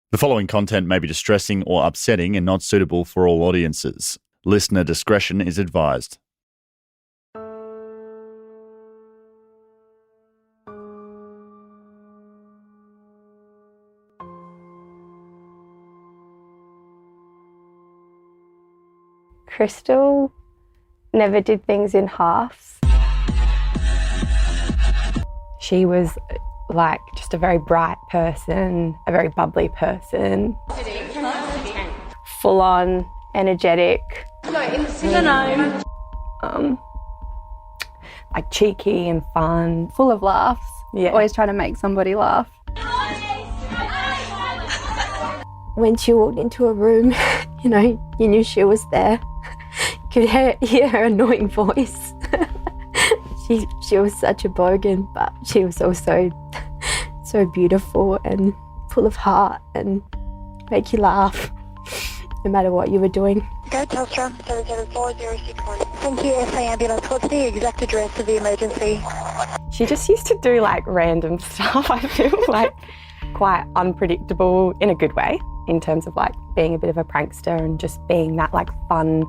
The following content may be distressing or upsetting and not suitable for all audiences. Listener discretion is advised. Kristalle never did things in halves. She was like just a very bright person, a very bubbly person. Full on, energetic. Like cheeky and fun. Full of laughs. Yeah. Always trying to make somebody laugh. When she walked into a room, you knew she was there. You could hear her annoying voice. She was such a bogan, but she was also so beautiful and full of heart and make you laugh no matter what you were doing. Go Telstra 774-061. Thank you, SA Ambulance. What's the exact address of the emergency? She just used to do like random stuff, I feel like quite unpredictable in a good way in terms of like being a bit of a prankster and just being that like fun,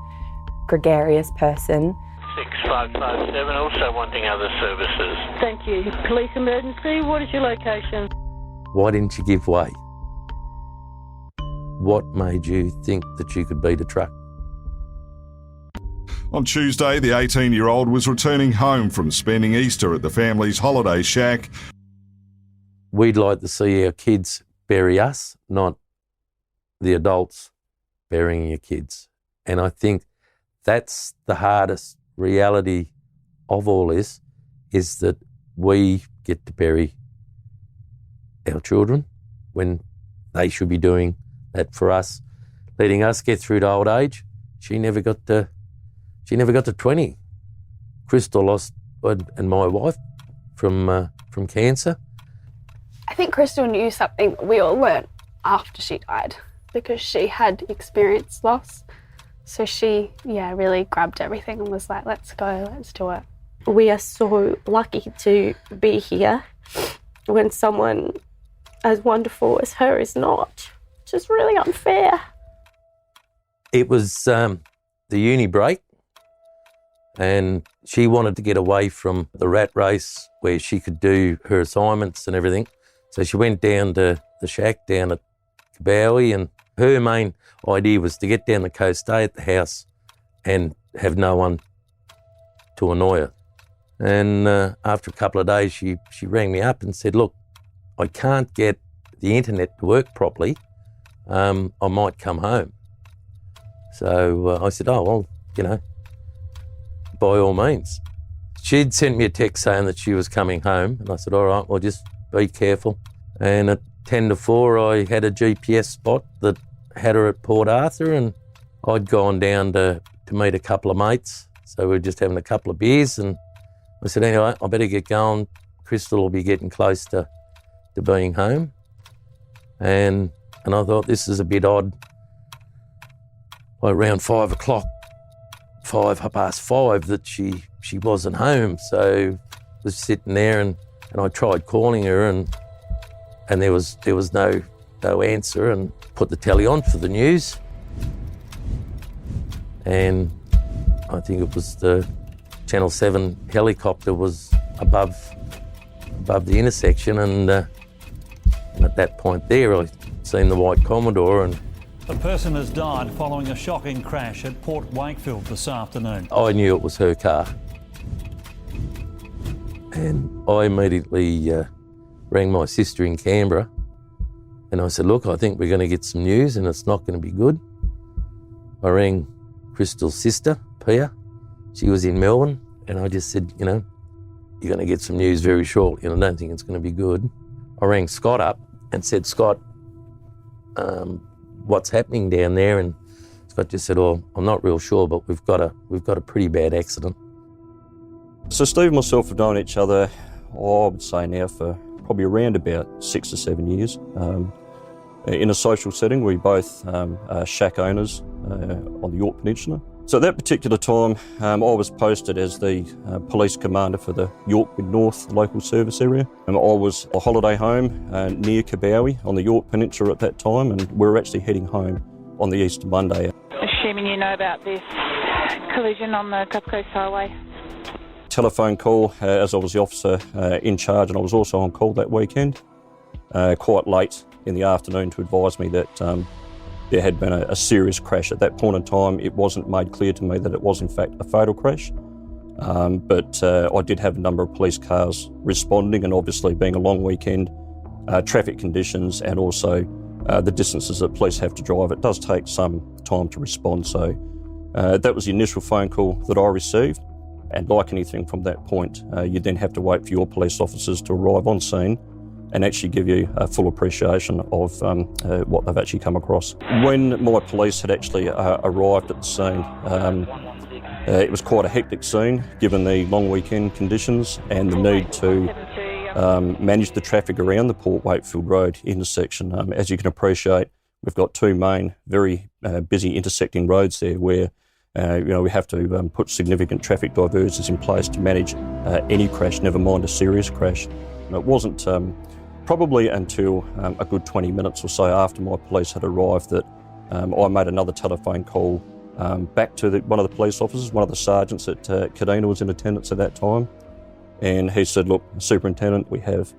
gregarious person. 6557, also wanting other services. Thank you. Police emergency, what is your location? Why didn't you give way? What made you think that you could beat a truck? On Tuesday, the 18-year-old was returning home from spending Easter at the family's holiday shack. We'd like to see our kids bury us, not the adults burying your kids. And I think that's the hardest reality of all this, is that we get to bury our children when they should be doing that for us, letting us get through to old age. She never got to 20. Kristalle lost, and my wife, from cancer. I think Kristalle knew something that we all learned after she died because she had experienced loss. So she, really grabbed everything and was like, let's go, let's do it. We are so lucky to be here when someone as wonderful as her is not. It's just really unfair. It was the uni break, and she wanted to get away from the rat race where she could do her assignments and everything. So she went down to the shack down at Kabowie, and her main idea was to get down the coast, stay at the house and have no one to annoy her. And after a couple of days, she rang me up and said, look, I can't get the internet to work properly. I might come home. So I said, oh, well, by all means. She'd sent me a text saying that she was coming home, and I said, all right, well, just be careful. And at 10 to 4, I had a GPS spot that had her at Port Arthur, and I'd gone down to meet a couple of mates. So we were just having a couple of beers, and I said, anyway, I better get going. Kristalle will be getting close to being home. And I thought, this is a bit odd. Around 5 o'clock, 5:05, that she wasn't home. So I was sitting there and I tried calling her, and there was no answer, and put the telly on for the news. And I think it was the Channel 7 helicopter was above the intersection, and at that point there I seen the white Commodore. And a person has died following a shocking crash at Port Wakefield this afternoon. I knew it was her car, and I immediately rang my sister in Canberra, and I said, look, I think we're going to get some news and it's not going to be good. I rang Kristalle's sister, Pia. She was in Melbourne, and I just said, you're going to get some news very shortly, and I don't think it's going to be good. I rang Scott up and said, Scott, what's happening down there? And Scott just said, oh, I'm not real sure, but we've got a pretty bad accident. So Steve and myself have known each other, I would say now for probably around about 6 or 7 years. In a social setting, we both are shack owners on the York Peninsula. So at that particular time, I was posted as the police commander for the York Mid-North local service area. I was a holiday home near Kabowie on the York Peninsula at that time, and we were actually heading home on the Easter Monday. Assuming you know about this collision on the Cape Coast Highway. Telephone call as I was the officer in charge, and I was also on call that weekend, quite late in the afternoon, to advise me that there had been a serious crash. At that point in time, it wasn't made clear to me that it was in fact a fatal crash, but I did have a number of police cars responding, and obviously being a long weekend, traffic conditions and also the distances that police have to drive, it does take some time to respond. So that was the initial phone call that I received, and like anything from that point, you then have to wait for your police officers to arrive on scene and actually give you a full appreciation of what they've actually come across. When my police had actually arrived at the scene, it was quite a hectic scene given the long weekend conditions and the need to manage the traffic around the Port Wakefield Road intersection. As you can appreciate, we've got two main, very busy intersecting roads there where we have to put significant traffic diversions in place to manage any crash, never mind a serious crash. And it wasn't probably until a good 20 minutes or so after my police had arrived that I made another telephone call back to one of the police officers. One of the sergeants at Kadina was in attendance at that time, and he said, "Look, Superintendent, we have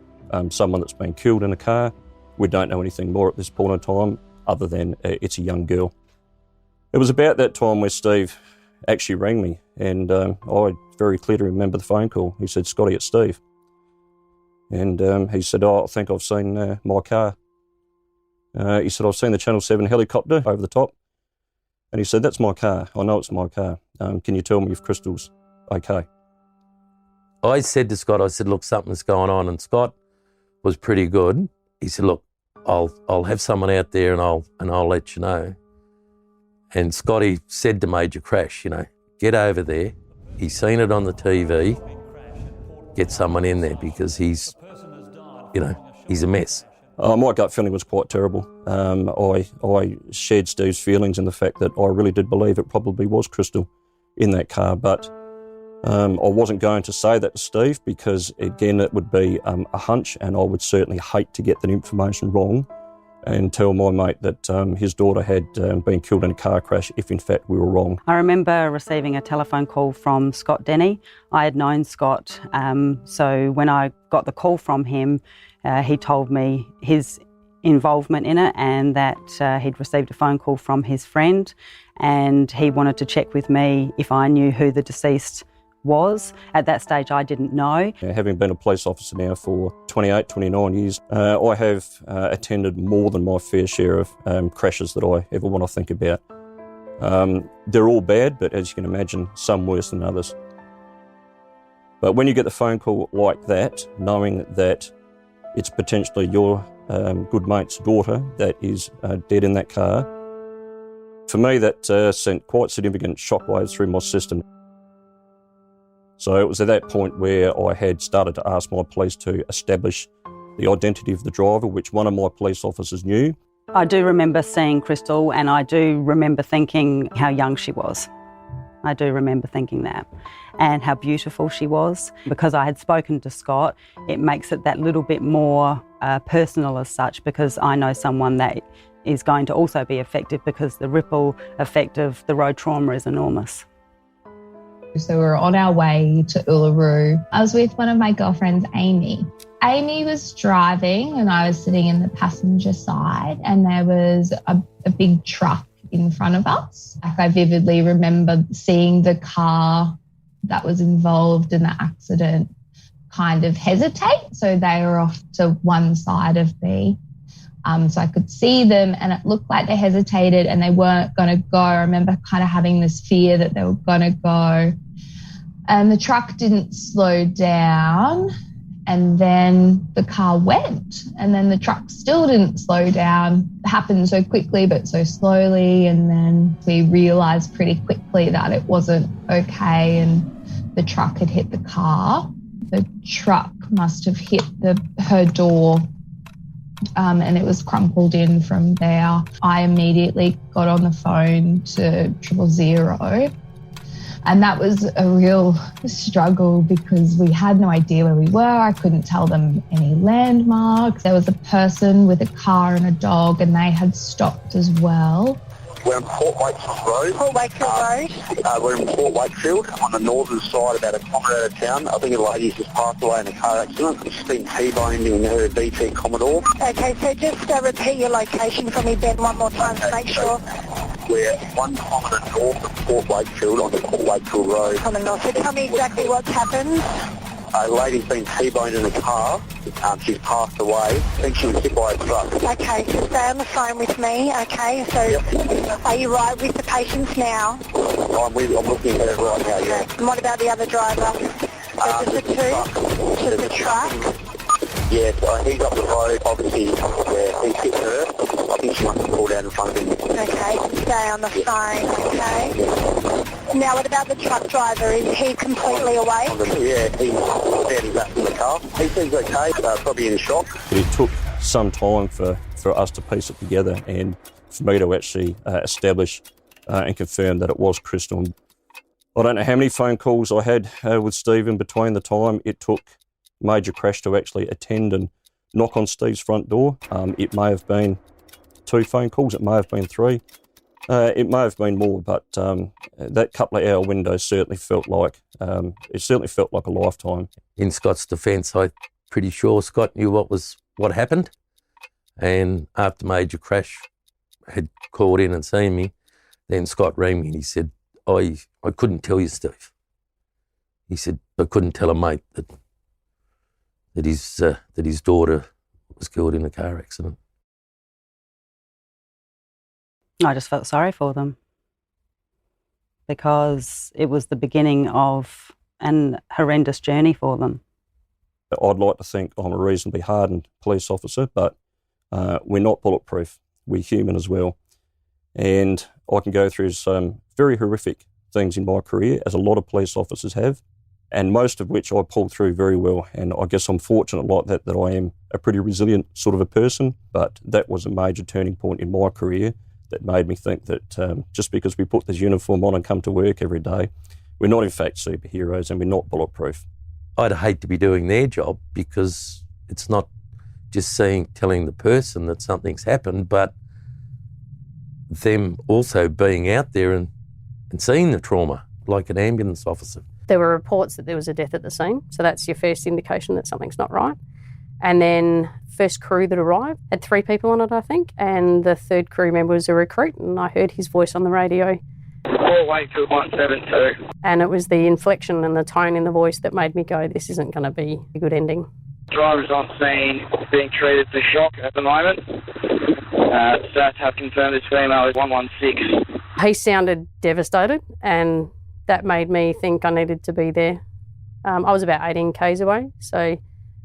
someone that's been killed in a car. We don't know anything more at this point in time other than it's a young girl." It was about that time where Steve actually rang me, and I very clearly remember the phone call. He said, "Scotty, it's Steve." And he said, "Oh, I think I've seen my car." He said, "I've seen the Channel 7 helicopter over the top." And he said, "That's my car. I know it's my car. Can you tell me if Crystal's okay?" I said to Scott, I said, "Look, something's going on." And Scott was pretty good. He said, "Look, I'll have someone out there and I'll let you know." And Scotty said to Major Crash, "Get over there. He's seen it on the TV. Get someone in there because he's a mess." My gut feeling was quite terrible. I shared Steve's feelings in the fact that I really did believe it probably was Crystal in that car, but I wasn't going to say that to Steve because, again, it would be a hunch, and I would certainly hate to get that information wrong and tell my mate that his daughter had been killed in a car crash if in fact we were wrong. I remember receiving a telephone call from Scott Denny. I had known Scott, so when I got the call from him, he told me his involvement in it and that he'd received a phone call from his friend, and he wanted to check with me if I knew who the deceased was. At that stage, I didn't know. Having been a police officer now for 28, 29 years, I have attended more than my fair share of crashes that I ever want to think about. They're all bad, but as you can imagine, some worse than others. But when you get the phone call like that, knowing that it's potentially your good mate's daughter that is dead in that car, for me that sent quite significant shockwaves through my system. So it was at that point where I had started to ask my police to establish the identity of the driver, which one of my police officers knew. I do remember seeing Crystal, and I do remember thinking how young she was. I do remember thinking that, and how beautiful she was. Because I had spoken to Scott, it makes it that little bit more personal as such, because I know someone that is going to also be affected, because the ripple effect of the road trauma is enormous. So we were on our way to Uluru. I was with one of my girlfriends, Amy. Amy was driving and I was sitting in the passenger side, and there was a big truck in front of us. I vividly remember seeing the car that was involved in the accident kind of hesitate. So they were off to one side of me. So I could see them, and it looked like they hesitated and they weren't going to go. I remember kind of having this fear that they were going to go. And the truck didn't slow down, and then the car went, and then the truck still didn't slow down. It happened so quickly but so slowly, and then we realised pretty quickly that it wasn't okay, and the truck had hit the car. The truck must have hit her door and it was crumpled in from there. I immediately got on the phone to 000. And that was a real struggle because we had no idea where we were. I couldn't tell them any landmarks. There was a person with a car and a dog, and they had stopped as well. We're on Port Wakefield Road. Port Wakefield Road. We're in Port Wakefield on the northern side, about a kilometre out of town. I think a lady's just passed away in a car accident. She's been T-boned in her BT Commodore. Okay, so just repeat your location for me, Ben, one more time to make sure. We're 1 kilometre north of Port Wakefield on the Port Wakefield Road. On the north. So tell me exactly what's happened. A lady's been T-boned in a car. She's passed away. I think she was hit by a truck. Okay, so stay on the phone with me, okay? So Are you right with the patients now? I'm looking at it right now, yeah. And what about the other driver? So just the two? Just the truck? Yeah, so he's up the road, obviously, yeah, he's hit her. I think she must have pulled out in front of him. Okay, stay on the phone, okay? Now, what about the truck driver? Is he completely awake? Yeah, he's standing back from the car. He seems okay, probably in shock. It took some time for us to piece it together and for me to actually establish and confirm that it was Crystal. I don't know how many phone calls I had with Steve in between the time it took Major Crash to actually attend and knock on Steve's front door. It may have been 2 phone calls, it may have been 3, it may have been more, but that couple of hour window certainly felt like a lifetime. In Scott's defence, I'm pretty sure Scott knew what happened, and after Major Crash had called in and seen me, then Scott rang me and he said, I couldn't tell you, Steve. He said, I couldn't tell a mate that his daughter was killed in a car accident. I just felt sorry for them because it was the beginning of an horrendous journey for them. I'd like to think I'm a reasonably hardened police officer, but we're not bulletproof. We're human as well. And I can go through some very horrific things in my career, as a lot of police officers have, and most of which I pulled through very well. And I guess I'm fortunate like that I am a pretty resilient sort of a person, but that was a major turning point in my career that made me think that just because we put this uniform on and come to work every day, we're not in fact superheroes and we're not bulletproof. I'd hate to be doing their job because it's not just telling the person that something's happened, but them also being out there and seeing the trauma, like an ambulance officer. There were reports that there was a death at the scene, so that's your first indication that something's not right. And then first crew that arrived had 3 people on it, I think, and the third crew member was a recruit, and I heard his voice on the radio. Port Wakefield 172. And it was the inflection and the tone in the voice that made me go, this isn't going to be a good ending. Driver's on scene, being treated for shock at the moment. Staff have confirmed this female is 116. He sounded devastated, and that made me think I needed to be there. I was about 18 k's away, so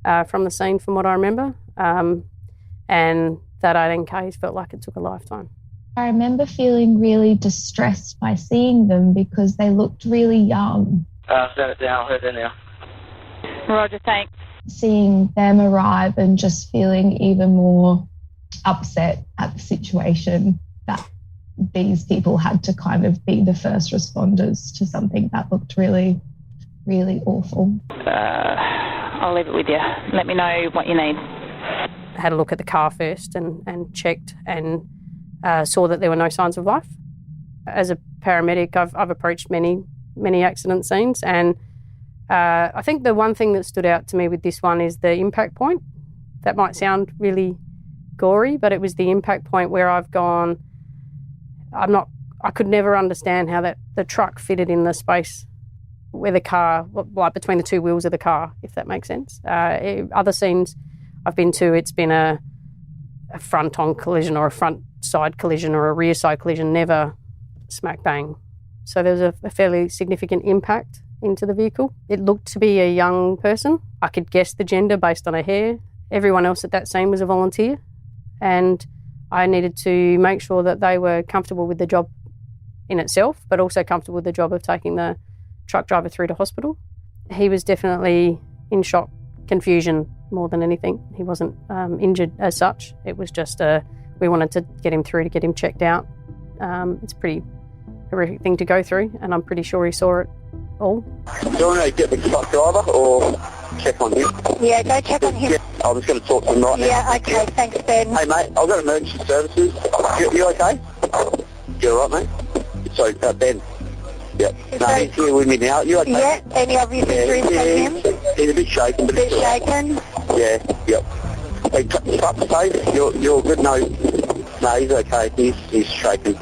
from the scene, from what I remember, and that 18 k's felt like it took a lifetime. I remember feeling really distressed by seeing them because they looked really young. Send it down, I'll head in now. Roger, thanks. Seeing them arrive and just feeling even more upset at the situation that these people had to kind of be the first responders to something that looked really, really awful. I'll leave it with you. Let me know what you need. I had a look at the car first and checked and saw that there were no signs of life. As a paramedic, I've approached many accident scenes, and I think the one thing that stood out to me with this one is the impact point. That might sound really gory, but it was the impact point where I've gone, I could never understand how the truck fitted in the space where the car, like between the 2 wheels of the car, if that makes sense. Other scenes I've been to, it's been a front-on collision or a front-side collision or a rear-side collision, never smack-bang. So there was a fairly significant impact into the vehicle. It looked to be a young person. I could guess the gender based on her hair. Everyone else at that scene was a volunteer, and I needed to make sure that they were comfortable with the job in itself, but also comfortable with the job of taking the truck driver through to hospital. He was definitely in shock, confusion, more than anything. He wasn't injured as such. It was just we wanted to get him through to get him checked out. It's a pretty horrific thing to go through, and I'm pretty sure he saw it all. Do you want to get the truck driver or check on him? Yeah, go check on him. Yeah, I'm just going to talk to him right now. Yeah, okay, thanks, Ben. Hey, mate, I've got emergency services. You okay? You all right, mate? Sorry, Ben. Yep. No, he's here with me now. You okay? Yeah, any obvious injuries from him? He's a bit shaken, but A bit shaken? Yeah, yep. Hey, truck safe? You're good? No, he's okay. He's shaken.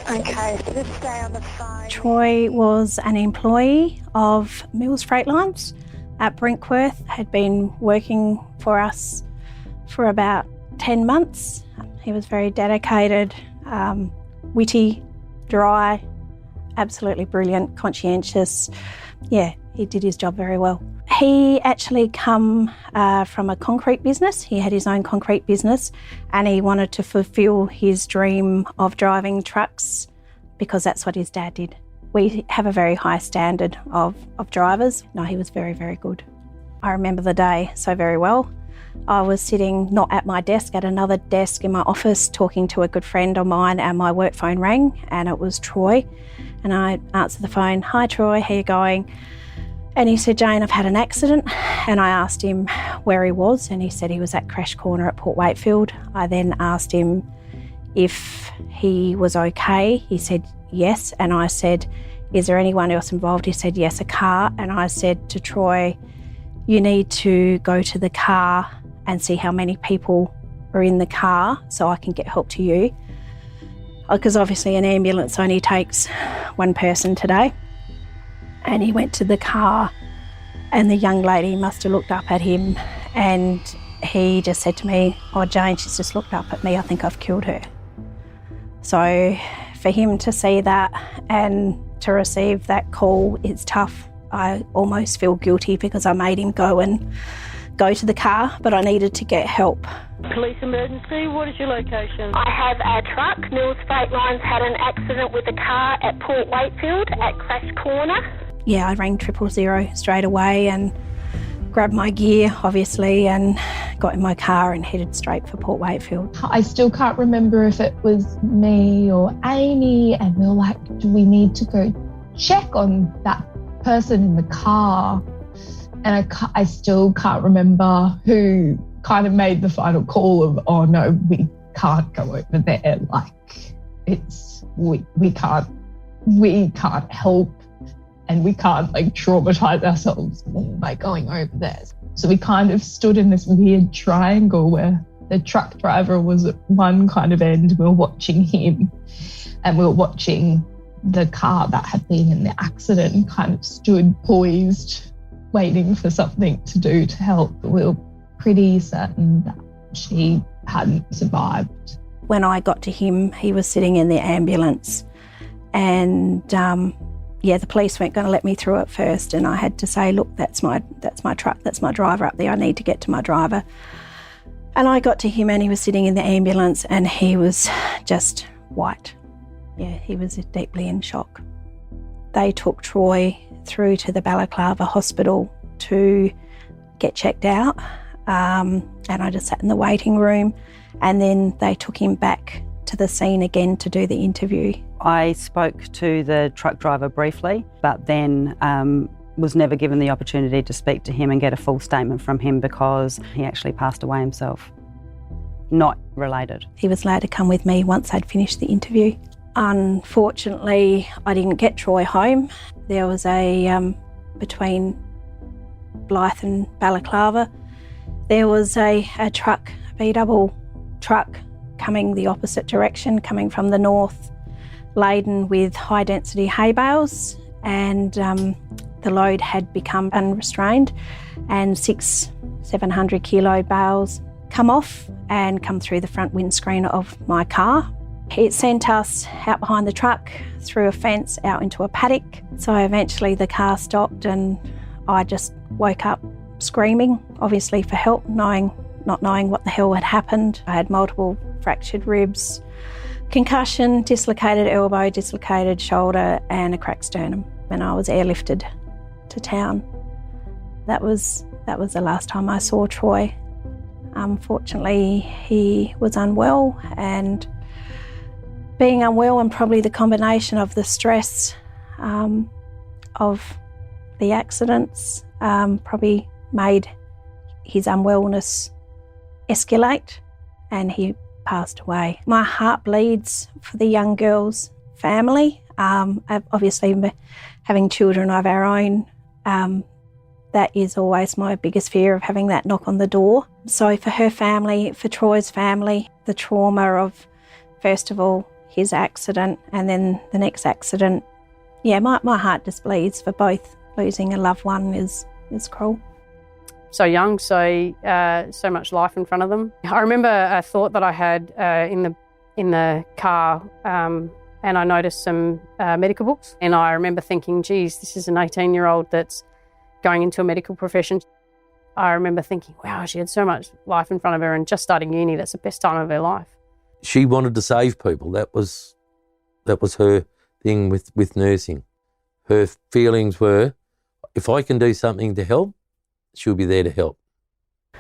Okay, so just stay on the phone. Troy was an employee of Mills Freight Lines at Brinkworth, had been working for us for about 10 months. He was very dedicated, witty, dry, absolutely brilliant, conscientious. Yeah, he did his job very well. He actually come from a concrete business. He had his own concrete business and he wanted to fulfil his dream of driving trucks because that's what his dad did. We have a very high standard of drivers. No, he was very, very good. I remember the day so very well. I was sitting not at my desk, at another desk in my office talking to a good friend of mine, and my work phone rang and it was Troy. And I answered the phone, "Hi Troy, how you going?" And he said, "Jayne, I've had an accident." And I asked him where he was and he said he was at Crash Corner at Port Wakefield. I then asked him if he was okay. He said yes. And I said, "Is there anyone else involved?" He said, "Yes, a car." And I said to Troy, "You need to go to the car and see how many people are in the car so I can get help to you." Because obviously an ambulance only takes one person today. And he went to the car and the young lady must have looked up at him and he just said to me, "Oh, Jayne, she's just looked up at me. I think I've killed her." So for him to see that and to receive that call, it's tough. I almost feel guilty because I made him go to the car, but I needed to get help. Police emergency, what is your location? I have a truck. Mills Freight Lines had an accident with a car at Port Wakefield at Crash Corner. Yeah, I rang 000 straight away and grabbed my gear, obviously, and got in my car and headed straight for Port Wakefield. I still can't remember if it was me or Amy, and we were like, do we need to go check on that person in the car? And I still can't remember who kind of made the final call of, "Oh no, we can't go over there. Like, we can't help, and we can't like traumatize ourselves by going over there." So we kind of stood in this weird triangle where the truck driver was at one kind of end, we were watching him, and we were watching the car that had been in the accident kind of stood poised, waiting for something to do to help. But we were pretty certain that she hadn't survived. When I got to him, he was sitting in the ambulance and the police weren't going to let me through at first, and I had to say, "Look, that's my truck, that's my driver up there, I need to get to my driver." And I got to him and he was sitting in the ambulance and he was just white. Yeah, he was deeply in shock. They took Troy through to the Balaclava Hospital to get checked out, and I just sat in the waiting room, and then they took him back to the scene again to do the interview. I spoke to the truck driver briefly, but then was never given the opportunity to speak to him and get a full statement from him because he actually passed away himself. Not related. He was allowed to come with me once I'd finished the interview. Unfortunately, I didn't get Troy home. There was between Blythe and Balaclava, there was a truck, a B-double truck coming the opposite direction, coming from the north, laden with high-density hay bales, and the load had become unrestrained, and 700 kilo bales come off and come through the front windscreen of my car. It sent us out behind the truck, through a fence, out into a paddock. So eventually the car stopped and I just woke up screaming, obviously for help, not knowing what the hell had happened. I had multiple fractured ribs, concussion, dislocated elbow, dislocated shoulder and a cracked sternum. And I was airlifted to town. That was the last time I saw Troy. Unfortunately, he was unwell, and being unwell and probably the combination of the stress of the accidents probably made his unwellness escalate, and he passed away. My heart bleeds for the young girl's family. Obviously, having children of our own, that is always my biggest fear, of having that knock on the door. So for her family, for Troy's family, the trauma of, first of all, his accident and then the next accident, yeah, my heart just bleeds for both. Losing a loved one is cruel. So young, so much life in front of them. I remember a thought that I had in the car, and I noticed some medical books, and I remember thinking, geez, this is an 18-year-old that's going into a medical profession. I remember thinking, wow, she had so much life in front of her, and just starting uni, that's the best time of her life. She wanted to save people. That was her thing with nursing. Her feelings were, if I can do something to help, she'll be there to help.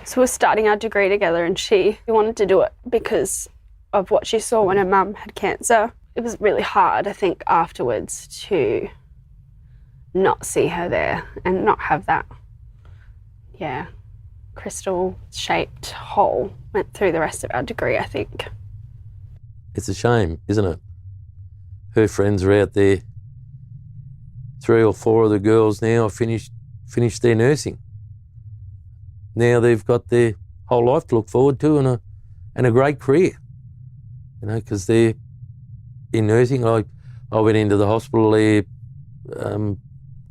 So we're starting our degree together, and she wanted to do it because of what she saw when her mum had cancer. It was really hard, I think, afterwards to not see her there and not have that, crystal-shaped hole went through the rest of our degree, I think. It's a shame, isn't it? Her friends are out there. 3 or 4 of the girls now have finished their nursing. Now they've got their whole life to look forward to and a great career, because they're in nursing. I went into the hospital there a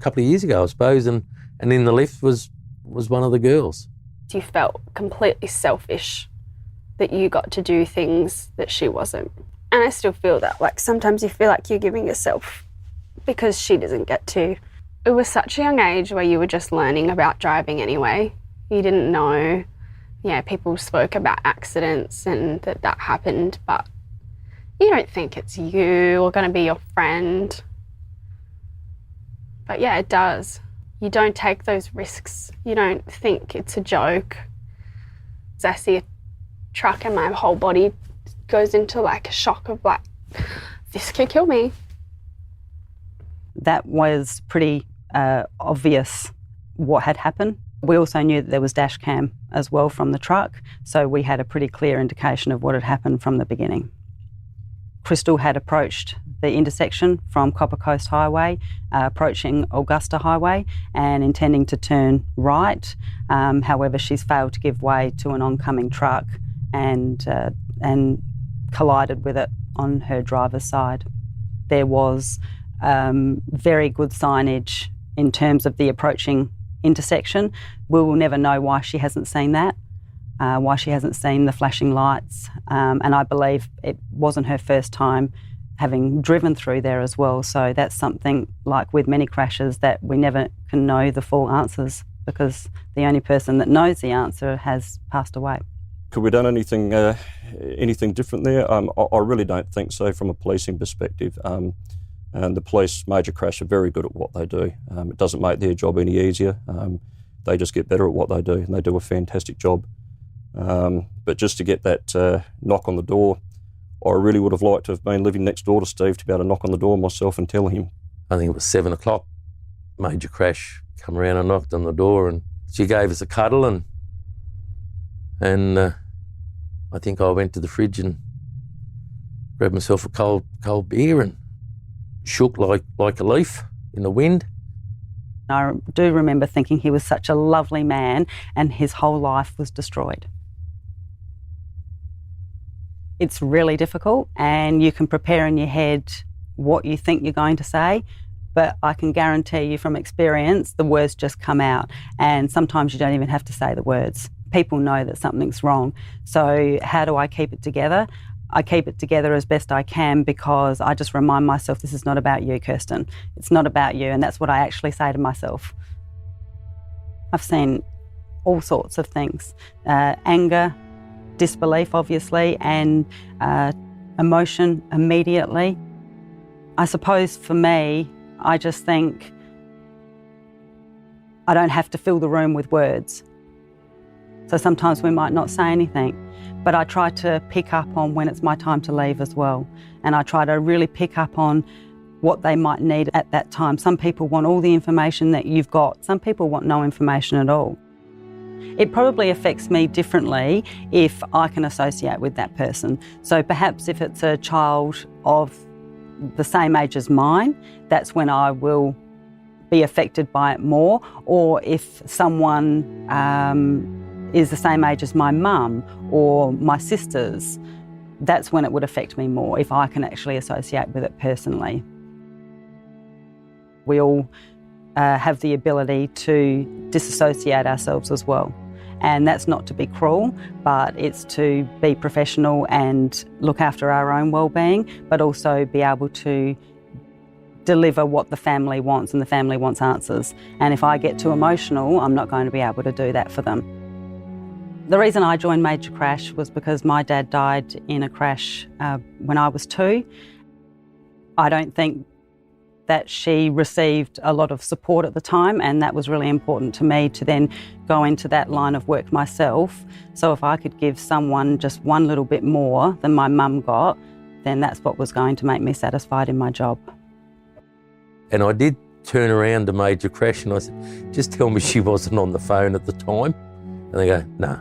couple of years ago, I suppose, and in the lift was one of the girls. You felt completely selfish that you got to do things that she wasn't. And I still feel that. Like, sometimes you feel like you're giving yourself because she doesn't get to. It was such a young age where you were just learning about driving anyway. You didn't know. People spoke about accidents and that happened, but you don't think it's you or going to be your friend. But yeah, it does. You don't take those risks. You don't think it's a joke. As I see a truck and my whole body goes into like a shock of like, this could kill me. That was pretty obvious what had happened. We also knew that there was dash cam as well from the truck, so we had a pretty clear indication of what had happened from the beginning. Kristalle had approached the intersection from Copper Coast Highway, approaching Augusta Highway and intending to turn right. However, she's failed to give way to an oncoming truck and collided with it on her driver's side. There was very good signage in terms of the approaching intersection. We will never know why she hasn't seen that, why she hasn't seen the flashing lights. And I believe it wasn't her first time having driven through there as well. So that's something, like with many crashes, that we never can know the full answers, because the only person that knows the answer has passed away. Could we have done anything different there? I really don't think so from a policing perspective. And the police, major crash, are very good at what they do. It doesn't make their job any easier. They just get better at what they do, and they do a fantastic job. But just to get that knock on the door, I really would have liked to have been living next door to Steve to be able to knock on the door myself and tell him. I think it was 7 o'clock, major crash, come around and knocked on the door, and she gave us a cuddle, and I think I went to the fridge and grabbed myself a cold beer and shook like a leaf in the wind. I do remember thinking he was such a lovely man and his whole life was destroyed. It's really difficult, and you can prepare in your head what you think you're going to say, but I can guarantee you from experience the words just come out, and sometimes you don't even have to say the words. People know that something's wrong. So how do I keep it together? I keep it together as best I can, because I just remind myself, this is not about you, Kirsten. It's not about you, and that's what I actually say to myself. I've seen all sorts of things, anger, disbelief obviously, and emotion immediately. I suppose for me, I just think I don't have to fill the room with words. So sometimes we might not say anything, but I try to pick up on when it's my time to leave as well. And I try to really pick up on what they might need at that time. Some people want all the information that you've got. Some people want no information at all. It probably affects me differently if I can associate with that person. So perhaps if it's a child of the same age as mine, that's when I will be affected by it more. Or if someone is the same age as my mum or my sisters, that's when it would affect me more, if I can actually associate with it personally. We all have the ability to disassociate ourselves as well. And that's not to be cruel, but it's to be professional and look after our own well-being, but also be able to deliver what the family wants, and the family wants answers. And if I get too emotional, I'm not going to be able to do that for them. The reason I joined Major Crash was because my dad died in a crash when I was 2. I don't think that she received a lot of support at the time, and that was really important to me to then go into that line of work myself. So if I could give someone just one little bit more than my mum got, then that's what was going to make me satisfied in my job. And I did turn around to Major Crash and I said, just tell me she wasn't on the phone at the time. And they go, no,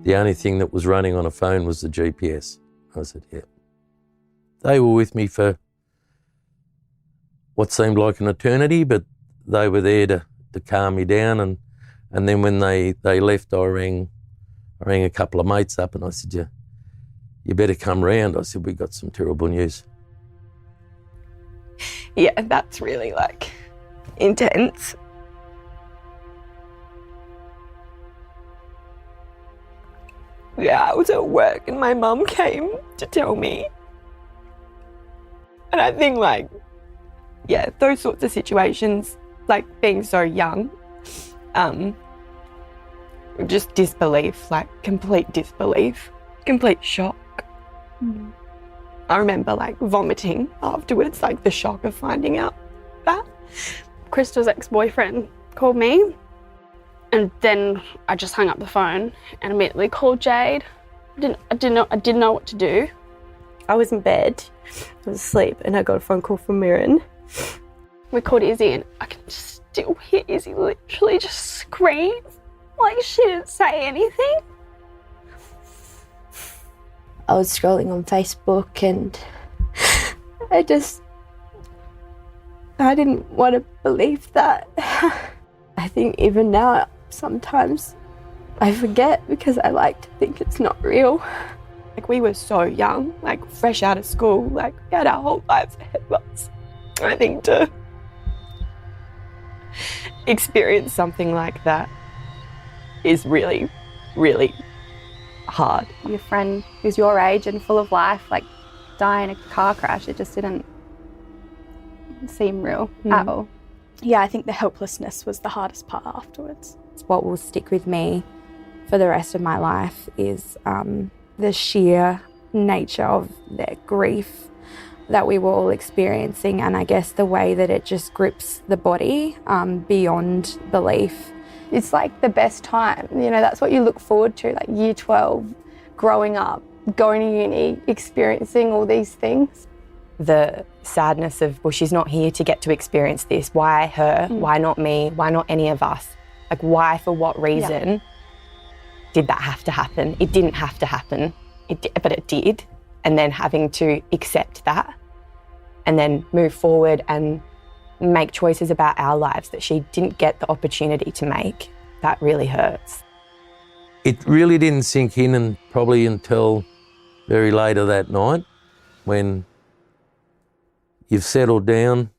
the only thing that was running on a phone was the GPS. I said, yeah. They were with me for what seemed like an eternity, but they were there to calm me down. And then when they left, I rang a couple of mates up and I said, you better come round. I said, we got some terrible news. Yeah, that's really intense. Yeah, I was at work and my mum came to tell me. And I think those sorts of situations, being so young, just disbelief, complete disbelief, complete shock. Mm. I remember vomiting afterwards, the shock of finding out that. Krista's ex-boyfriend called me, and then I just hung up the phone and immediately called Jade. I didn't know what to do. I was in bed, I was asleep, and I got a phone call from Mirren. We called Izzy, and I can just still hear Izzy literally just scream she didn't say anything. I was scrolling on Facebook and I didn't want to believe that. I think even now, sometimes I forget because I like to think it's not real. We were so young, fresh out of school, we had our whole lives ahead of us. I think to experience something like that is really, really hard. Your friend who's your age and full of life, die in a car crash, it just didn't seem real at all. Yeah, I think the helplessness was the hardest part afterwards. What will stick with me for the rest of my life is the sheer nature of their grief that we were all experiencing, and I guess the way that it just grips the body beyond belief. It's the best time, that's what you look forward to, year 12, growing up, going to uni, experiencing all these things. The sadness of, well, she's not here to get to experience this. Why her? Why not me? Why not any of us? Why, for what reason did that have to happen? It didn't have to happen, but it did. And then having to accept that and then move forward and make choices about our lives that she didn't get the opportunity to make, that really hurts. It really didn't sink in and probably until very later that night when you've settled down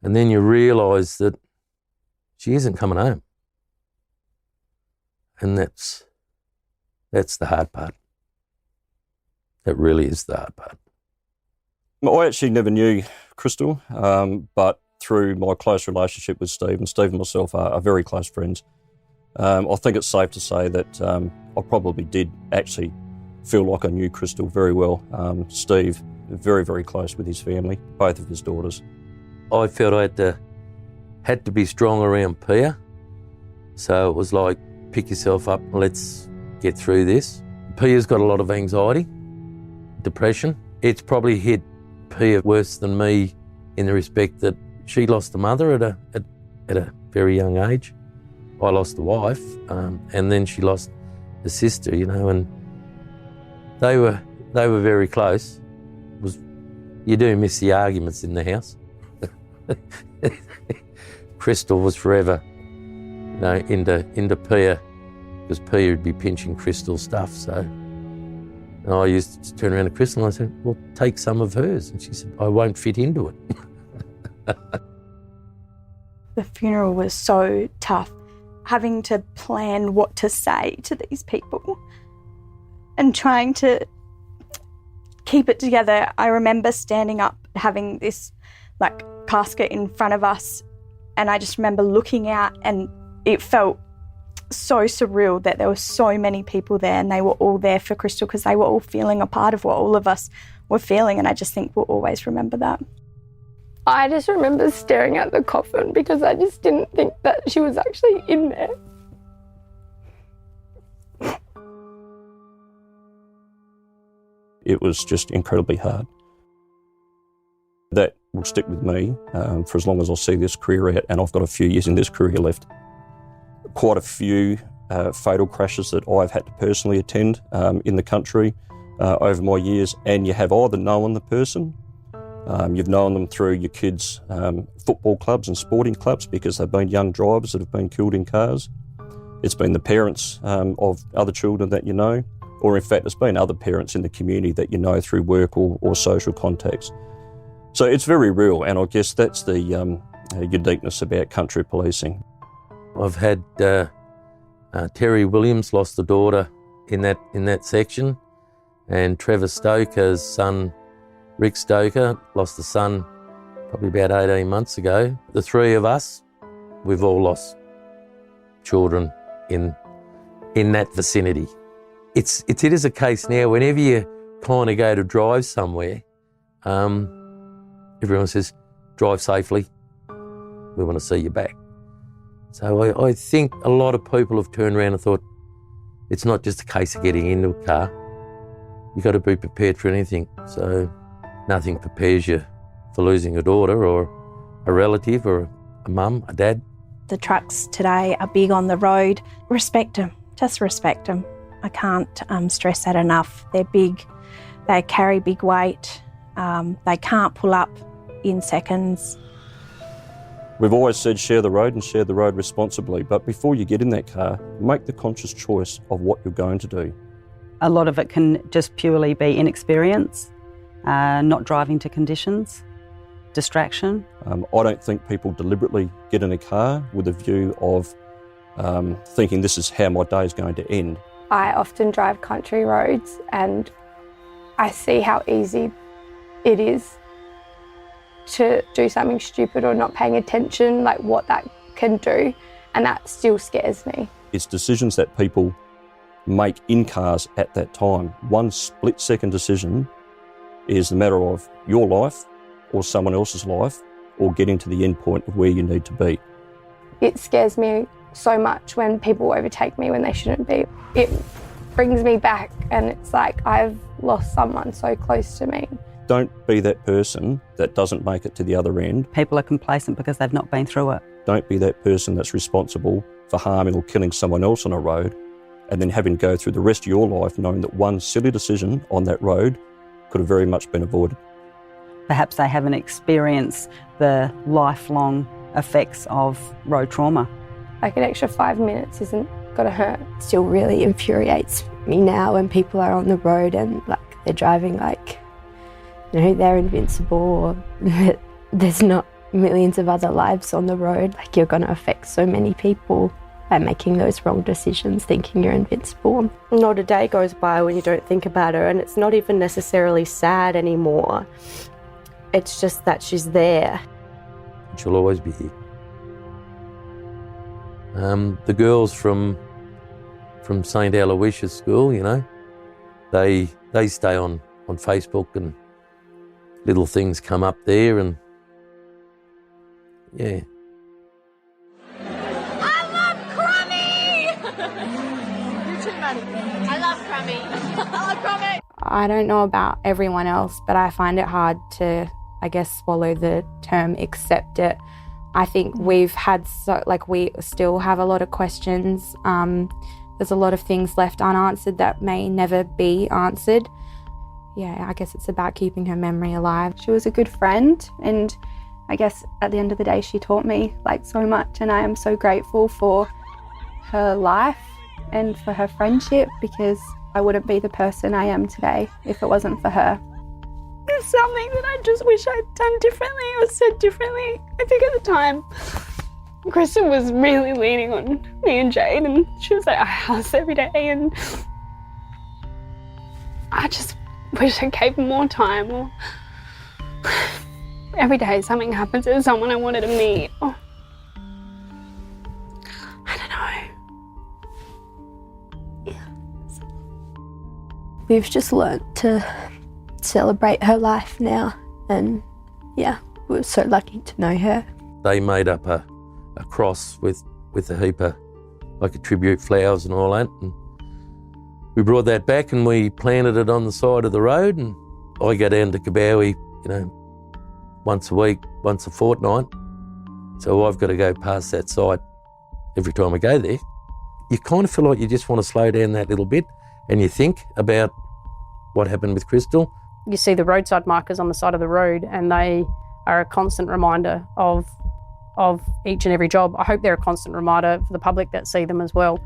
and then you realise that she isn't coming home. And that's the hard part. That really is the hard part. I actually never knew Kristalle, but through my close relationship with Steve, and Steve and myself are very close friends, I think it's safe to say that I probably did actually feel like I knew Kristalle very well. Steve, very, very close with his family, both of his daughters. I felt I had to be strong around Pia. So it was pick yourself up, let's get through this. Pia's got a lot of anxiety, depression. It's probably hit Pia worse than me in the respect that she lost a mother at a very young age. I lost a wife, and then she lost a sister, and they were very close. You do miss the arguments in the house. Crystal was forever, into Pia, because Pia would be pinching Crystal's stuff. So I used to turn around to Crystal and I said, "Well, take some of hers," and she said, "I won't fit into it." The funeral was so tough, having to plan what to say to these people and trying to keep it together. I remember standing up, having this casket in front of us, and I just remember looking out, and it felt so surreal that there were so many people there and they were all there for Crystal because they were all feeling a part of what all of us were feeling, and I just think we'll always remember that. I just remember staring at the coffin because I just didn't think that she was actually in there. It was just incredibly hard. That will stick with me for as long as I'll see this career out, and I've got a few years in this career left. Quite a few fatal crashes that I've had to personally attend in the country over my years, and you have either known the person, you've known them through your kids' football clubs and sporting clubs because they've been young drivers that have been killed in cars. It's been the parents of other children that you know, or in fact it's been other parents in the community that you know through work or social contacts. So it's very real, and I guess that's the uniqueness about country policing. I've had Terry Williams lost a daughter in that section, and Trevor Stoker's son, Rick Stoker, lost a son probably about 18 months ago. The three of us, we've all lost children in that vicinity. It is a case now, whenever you kind of go to drive somewhere, everyone says, drive safely, we want to see you back. So I think a lot of people have turned around and thought, it's not just a case of getting into a car, you've got to be prepared for anything. So nothing prepares you for losing a daughter or a relative or a mum, a dad. The trucks today are big on the road. Respect them, just respect them. I can't stress that enough. They're big, they carry big weight, they can't pull up in seconds. We've always said share the road and share the road responsibly, but before you get in that car, make the conscious choice of what you're going to do. A lot of it can just purely be inexperience, not driving to conditions, distraction. I don't think people deliberately get in a car with a view of thinking this is how my day is going to end. I often drive country roads and I see how easy it is to do something stupid or not paying attention, like what that can do, and that still scares me. It's decisions that people make in cars at that time. One split-second decision is the matter of your life or someone else's life or getting to the end point of where you need to be. It scares me so much when people overtake me when they shouldn't be. It brings me back and it's like I've lost someone so close to me. Don't be that person that doesn't make it to the other end. People are complacent because they've not been through it. Don't be that person that's responsible for harming or killing someone else on a road and then having to go through the rest of your life knowing that one silly decision on that road could have very much been avoided. Perhaps they haven't experienced the lifelong effects of road trauma. Like an extra 5 minutes isn't gonna hurt. It still really infuriates me now when people are on the road and they're driving they're invincible, or there's not millions of other lives on the road. You're going to affect so many people by making those wrong decisions, thinking you're invincible. Not a day goes by when you don't think about her, and it's not even necessarily sad anymore. It's just that she's there. She'll always be here. The girls from St. Aloysius School, they stay on Facebook, and little things come up there, and yeah. I love Crummy! I love Crummy. I love Crummy. I don't know about everyone else, but I find it hard to, I guess, swallow the term accept it. I think we've had we still have a lot of questions. There's a lot of things left unanswered that may never be answered. Yeah, I guess it's about keeping her memory alive. She was a good friend, and I guess at the end of the day she taught me so much, and I am so grateful for her life and for her friendship, because I wouldn't be the person I am today if it wasn't for her. There's something that I just wish I'd done differently or said differently. I think at the time Kristen was really leaning on me and Jayne, and she was at our house every day, and I just wish I gave more time. Or every day something happens to someone I wanted to meet. Or I don't know. Yeah. We've just learnt to celebrate her life now, and yeah, we're so lucky to know her. They made up a cross with a heap of tribute flowers and all that, and we brought that back and we planted it on the side of the road, and I go down to Kabowie, once a week, once a fortnight, so I've got to go past that site every time I go there. You kind of feel like you just want to slow down that little bit and you think about what happened with Kristalle. You see the roadside markers on the side of the road, and they are a constant reminder of each and every job. I hope they're a constant reminder for the public that see them as well,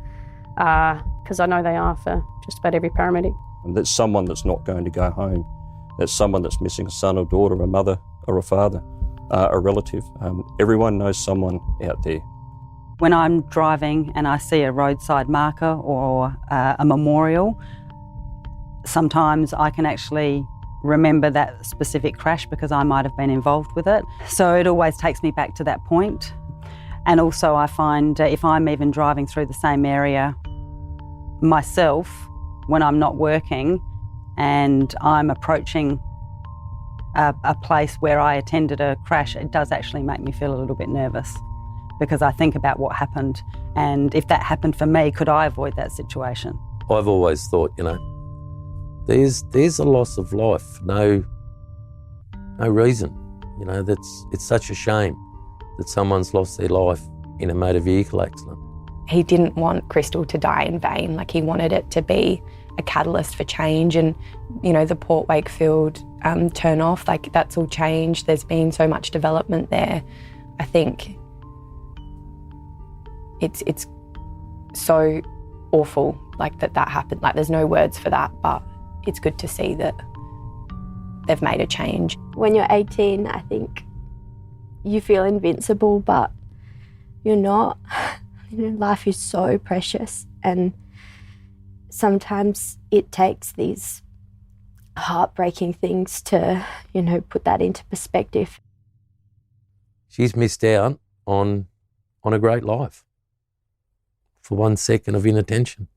because I know they are for just about every paramedic. And that's someone that's not going to go home. That's someone that's missing a son or daughter, a mother or a father, a relative. Everyone knows someone out there. When I'm driving and I see a roadside marker or a memorial, sometimes I can actually remember that specific crash because I might have been involved with it. So it always takes me back to that point. And also I find if I'm even driving through the same area myself when I'm not working and I'm approaching a place where I attended a crash, it does actually make me feel a little bit nervous because I think about what happened, and if that happened for me, could I avoid that situation? I've always thought, there's a loss of life, no reason. It's such a shame that someone's lost their life in a motor vehicle accident. He didn't want Kristalle to die in vain. He wanted it to be a catalyst for change, and the Port Wakefield turn off, that's all changed. There's been so much development there. I think it's so awful that happened. There's no words for that, but it's good to see that they've made a change. When you're 18, I think you feel invincible, but you're not. Life is so precious, and sometimes it takes these heartbreaking things to, put that into perspective. She's missed out on a great life for 1 second of inattention.